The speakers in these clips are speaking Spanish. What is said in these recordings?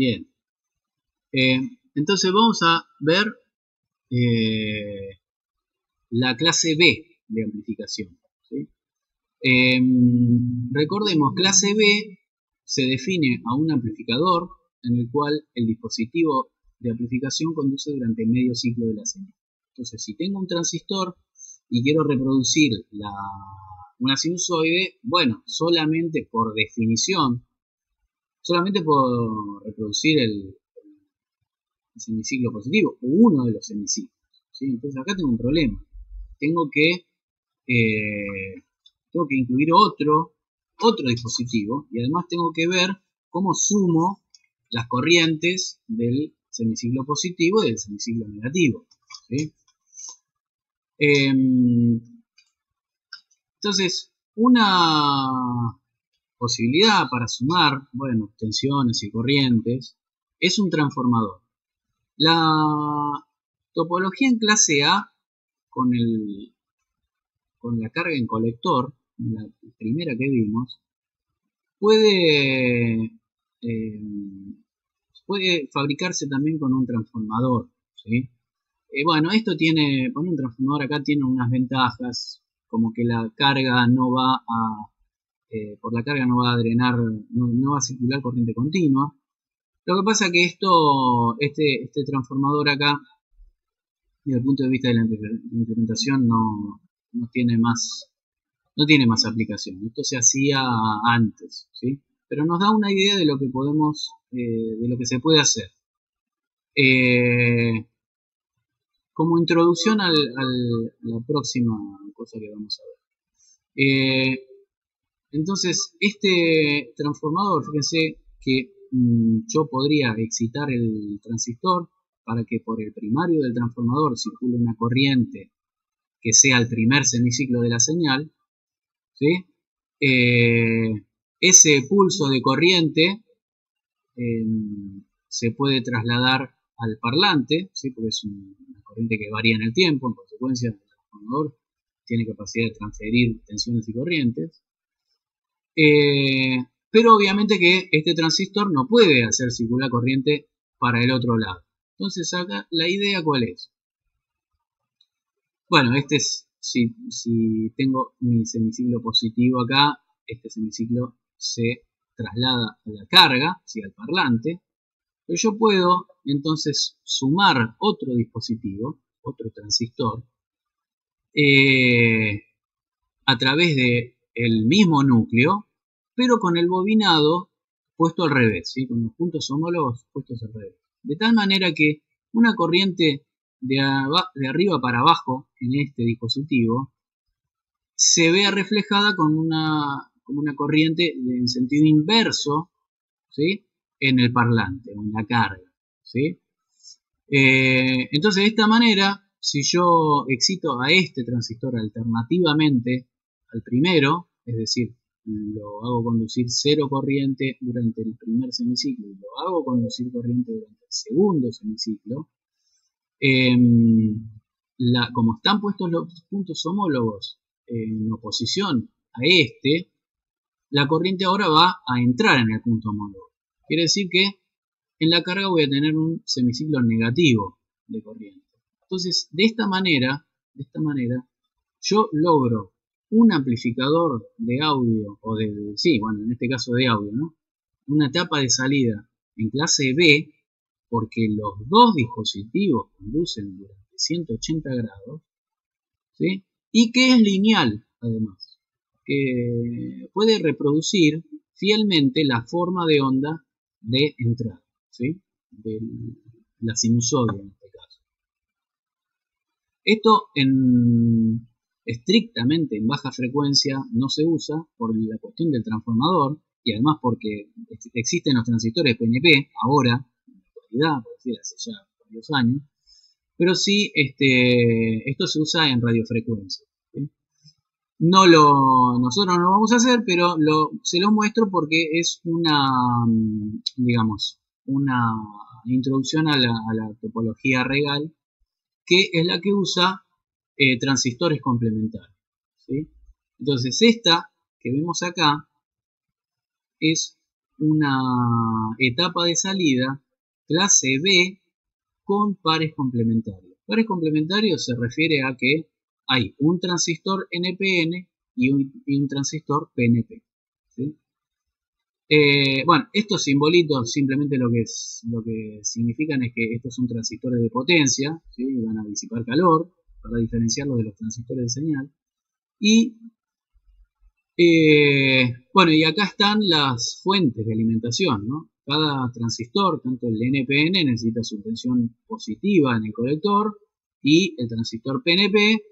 Bien. Entonces vamos a ver la clase B de amplificación, ¿sí? Recordemos, clase B se define a un amplificador en el cual el dispositivo de amplificación conduce durante medio ciclo de la señal. Entonces, si tengo un transistor y quiero reproducir una sinusoide, bueno, solamente por definición, solamente por reproducir el semiciclo positivo, o uno de los semiciclos, ¿sí? Entonces acá tengo un problema. Tengo que incluir otro dispositivo, y además tengo que ver cómo sumo las corrientes del semiciclo positivo y del semiciclo negativo, ¿sí? Entonces, una posibilidad para sumar, bueno, tensiones y corrientes es un transformador. La topología en clase A con la carga en colector, la primera que vimos, puede fabricarse también con un transformador, ¿sí? Bueno, esto poner un transformador acá tiene unas ventajas, como que la carga no va por la carga no va a drenar, no va a circular corriente continua. Lo que pasa es que este transformador acá, desde el punto de vista de la implementación, no tiene más aplicación. Esto se hacía antes, ¿sí? Pero nos da una idea de lo que de lo que se puede hacer. Como introducción a la próxima cosa que vamos a ver. Entonces, este transformador, fíjense que yo podría excitar el transistor para que por el primario del transformador circule una corriente que sea el primer semiciclo de la señal, ¿sí? Ese pulso de corriente se puede trasladar al parlante, ¿sí? Porque es una corriente que varía en el tiempo, en consecuencia el transformador tiene capacidad de transferir tensiones y corrientes. Pero obviamente que este transistor no puede hacer circular corriente para el otro lado. Entonces acá la idea ¿cuál es? Bueno, si tengo mi semiciclo positivo acá, este semiciclo se traslada a la carga, ¿sí? Al parlante. Pero yo puedo entonces sumar otro dispositivo, otro transistor, a través del mismo núcleo, pero con el bobinado puesto al revés, ¿sí? Con los puntos homólogos puestos al revés. De tal manera que una corriente de arriba para abajo en este dispositivo se vea reflejada con una corriente en sentido inverso, ¿sí? En el parlante, en la carga, ¿sí? Entonces de esta manera, si yo excito a este transistor alternativamente al primero, es decir, lo hago conducir cero corriente durante el primer semiciclo y lo hago conducir corriente durante el segundo semiciclo, como están puestos los puntos homólogos en oposición a la corriente ahora va a entrar en el punto homólogo. Quiere decir que en la carga voy a tener un semiciclo negativo de corriente. Entonces, de esta manera, yo logro un amplificador de audio, en este caso de audio, ¿no? Una etapa de salida en clase B, porque los dos dispositivos conducen durante 180 grados, ¿sí? Y que es lineal, además, que puede reproducir fielmente la forma de onda de entrada, ¿sí? De la sinusoide en este caso. Esto estrictamente en baja frecuencia no se usa por la cuestión del transformador y además porque existen los transistores PNP ahora, en la actualidad, por decir, hace ya varios años, pero sí esto se usa en radiofrecuencia, ¿sí? Nosotros no lo vamos a hacer, pero se lo muestro porque es una introducción a la topología regal, que es la que usa transistores complementarios, ¿sí? Entonces esta que vemos acá es una etapa de salida clase B con pares complementarios. Pares complementarios se refiere a que hay un transistor NPN y un transistor PNP. ¿Sí? Bueno, estos simbolitos simplemente lo que significan es que estos son transistores de potencia, ¿sí? Van a disipar calor para diferenciarlos de los transistores de señal. Y bueno, y acá están las fuentes de alimentación, ¿no? Cada transistor, tanto el NPN necesita su tensión positiva en el colector y el transistor PNP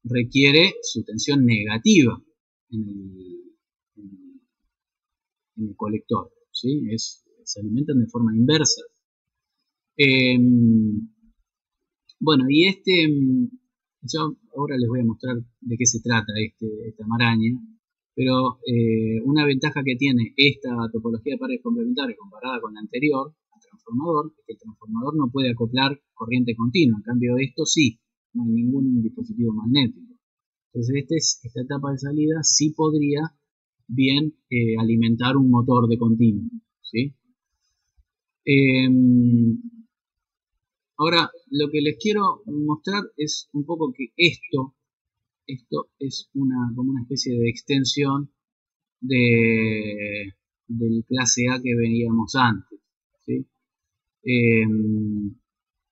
requiere su tensión negativa en el colector, ¿sí? Se alimentan de forma inversa. Bueno, y yo ahora les voy a mostrar de qué se trata esta maraña, pero una ventaja que tiene esta topología de pares complementarios comparada con la anterior, al transformador, es que el transformador no puede acoplar corriente continua, en cambio esto sí, no hay ningún dispositivo magnético. Entonces esta etapa de salida sí podría bien alimentar un motor de continuo, ¿sí? Ahora, lo que les quiero mostrar es un poco que esto es como una especie de extensión del clase A que veíamos antes, ¿sí?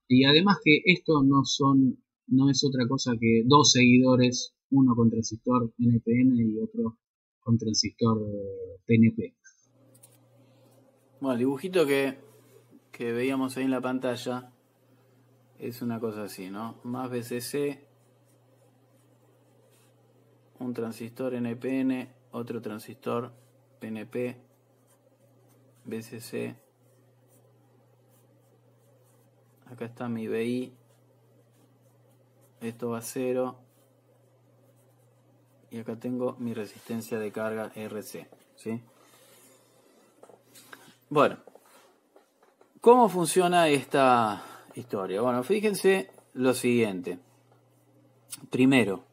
Y además que esto no es otra cosa que dos seguidores, uno con transistor NPN y otro con transistor PNP. Bueno, el dibujito que veíamos ahí en la pantalla es una cosa así, ¿no? Más VCC, un transistor NPN, otro transistor PNP, VCC. Acá está mi VI. Esto va a 0. Y acá tengo mi resistencia de carga RC, ¿sí? Bueno, ¿cómo funciona esta historia? Bueno, fíjense lo siguiente. Primero,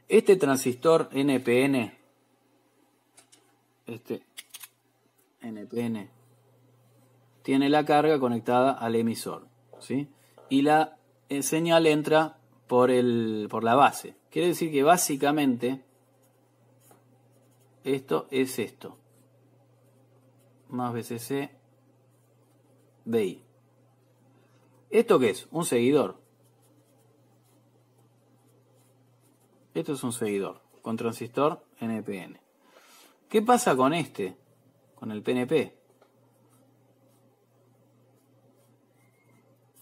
este transistor NPN, tiene la carga conectada al emisor, ¿sí? Y la señal entra por la base. Quiere decir que básicamente esto es esto. Más VCC VI. ¿Esto qué es? Un seguidor. Esto es un seguidor con transistor NPN. ¿Qué pasa con con el PNP?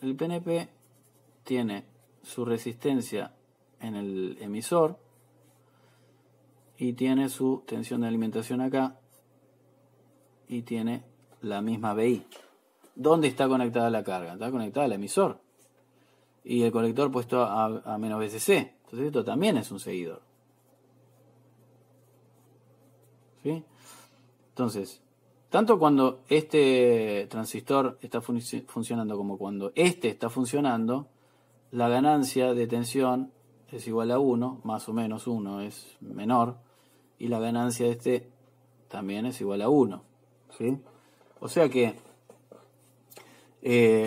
El PNP tiene su resistencia en el emisor y tiene su tensión de alimentación acá y tiene la misma VI. ¿Dónde está conectada la carga? Está conectada al emisor y el colector puesto a menos VCC. Entonces esto también es un seguidor, ¿sí? Entonces, tanto cuando este transistor está funcionando como cuando está funcionando, la ganancia de tensión es igual a 1, más o menos 1 es menor, y la ganancia de también es igual a 1, ¿sí? O sea que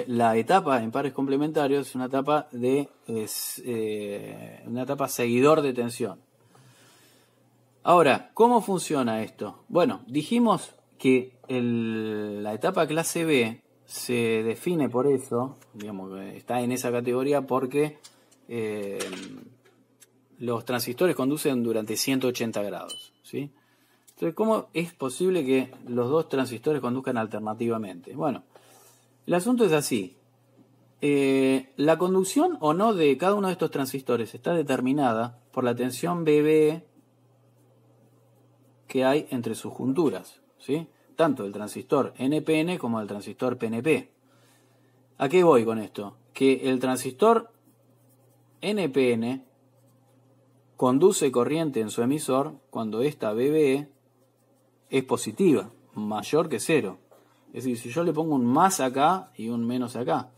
la etapa en pares complementarios es una etapa seguidor de tensión. Ahora, ¿cómo funciona esto? Bueno, dijimos que la etapa clase B se define por eso, digamos, está en esa categoría porque los transistores conducen durante 180 grados, ¿sí? Entonces, ¿cómo es posible que los dos transistores conduzcan alternativamente? Bueno, el asunto es así. La conducción o no de cada uno de estos transistores está determinada por la tensión BB que hay entre sus junturas, ¿sí? Tanto el transistor NPN como el transistor PNP. ¿A qué voy con esto? Que el transistor NPN conduce corriente en su emisor cuando esta BB es positiva, mayor que 0. Es decir, si yo le pongo un más acá y un menos acá.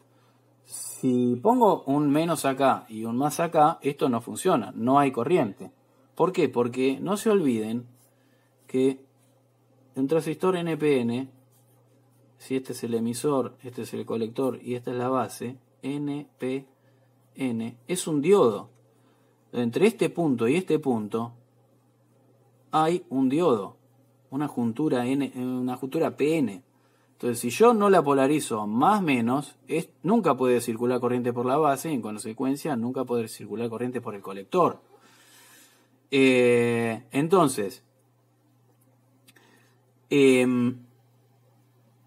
Si pongo un menos acá y un más acá, esto no funciona, no hay corriente. ¿Por qué? Porque no se olviden que un transistor NPN, si este es el emisor, este es el colector y esta es la base, NPN es un diodo. Entre este punto y este punto hay un diodo, una juntura PN. Entonces, si yo no la polarizo más menos, nunca puede circular corriente por la base y en consecuencia nunca puede circular corriente por el colector. Entonces,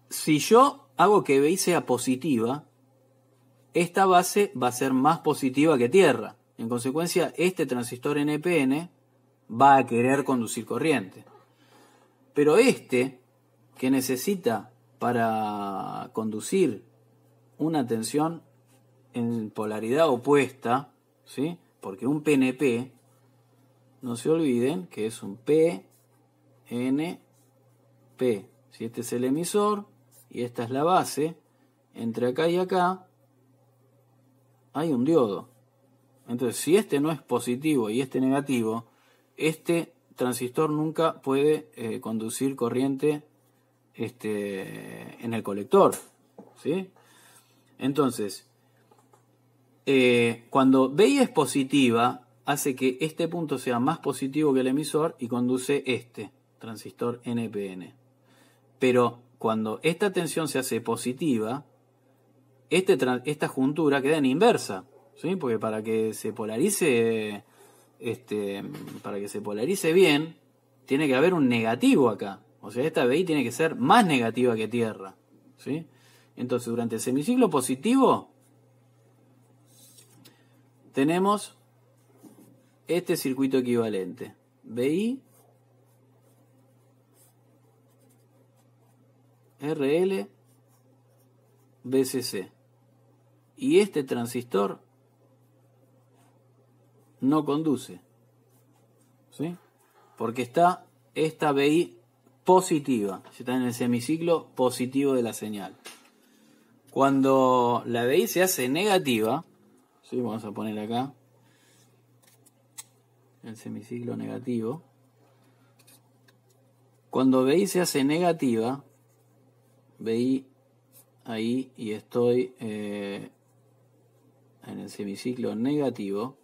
si yo hago que BI sea positiva, esta base va a ser más positiva que tierra. En consecuencia, este transistor NPN va a querer conducir corriente. Pero este, que necesita para conducir una tensión en polaridad opuesta, ¿sí? Porque un PNP, no se olviden que es un PNP. Si este es el emisor y esta es la base, entre acá y acá hay un diodo. Entonces, si este no es positivo y este negativo, este transistor nunca puede conducir corriente en el colector, ¿sí? Entonces, cuando BI es positiva, hace que este punto sea más positivo que el emisor y conduce este transistor NPN. Pero cuando esta tensión se hace positiva, esta juntura queda en inversa, ¿sí? Porque para que se polarice bien, tiene que haber un negativo acá. O sea, esta BI tiene que ser más negativa que tierra, ¿sí? Entonces, durante el semiciclo positivo tenemos este circuito equivalente. BI, RL, BCC. Y este transistor no conduce, ¿sí? Porque está esta BI positiva, está en el semiciclo positivo de la señal. Cuando la BI se hace negativa, ¿sí? Vamos a poner acá el semiciclo negativo. Cuando BI se hace negativa, BI ahí y estoy en el semiciclo negativo,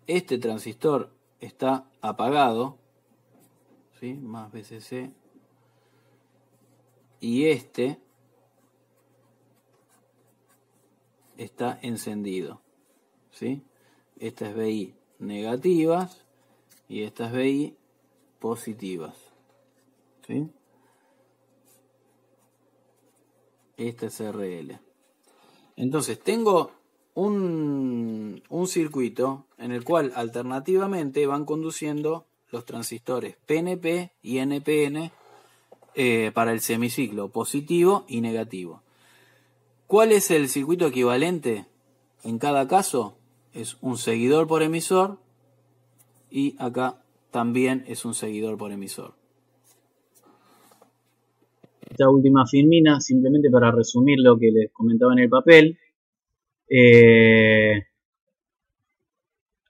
este transistor está apagado, ¿sí? Más BCC, y este está encendido, ¿sí? Esta es BI negativas y esta es BI positivas, ¿sí? Esta es RL. Entonces tengo un circuito en el cual alternativamente van conduciendo los transistores PNP y NPN para el semiciclo positivo y negativo. ¿Cuál es el circuito equivalente? En cada caso es un seguidor por emisor y acá también es un seguidor por emisor. Esta última filmina, simplemente para resumir lo que les comentaba en el papel.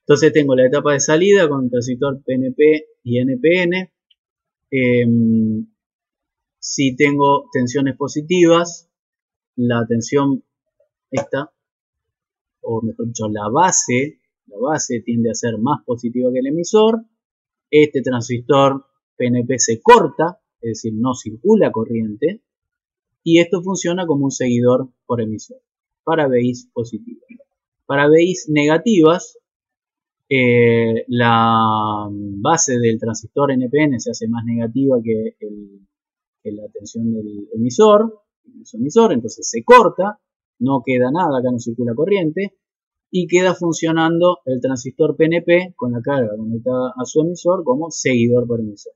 Entonces tengo la etapa de salida con transistor PNP y NPN. Si tengo tensiones positivas, la tensión esta, o mejor dicho, la base tiende a ser más positiva que el emisor. Este transistor PNP se corta, es decir, no circula corriente, y esto funciona como un seguidor por emisor para BIs positivas. Para BIs negativas, la base del transistor NPN se hace más negativa que la tensión del emisor, entonces se corta, no queda nada, acá no circula corriente, y queda funcionando el transistor PNP con la carga conectada a su emisor como seguidor por emisor.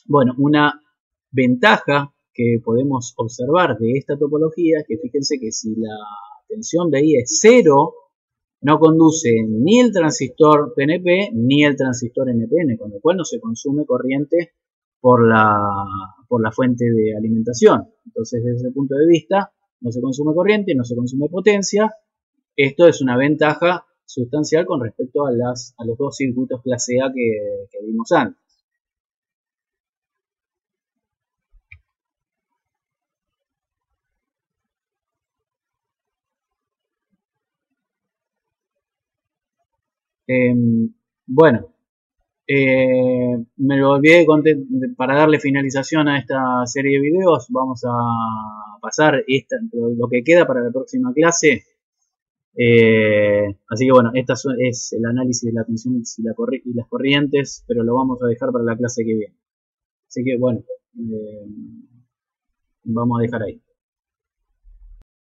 Bueno, una ventaja que podemos observar de esta topología es que fíjense que si la tensión BI es 0, no conduce ni el transistor PNP ni el transistor NPN, con lo cual no se consume corriente por la fuente de alimentación. Entonces, desde ese punto de vista, no se consume corriente, no se consume potencia, esto es una ventaja sustancial con respecto a los dos circuitos clase A que vimos antes. Bueno, me lo olvidé para darle finalización a esta serie de videos. Vamos a pasar lo que queda para la próxima clase. Así que bueno, esta es el análisis de la tensión y las corrientes, pero lo vamos a dejar para la clase que viene. Así que bueno, vamos a dejar ahí.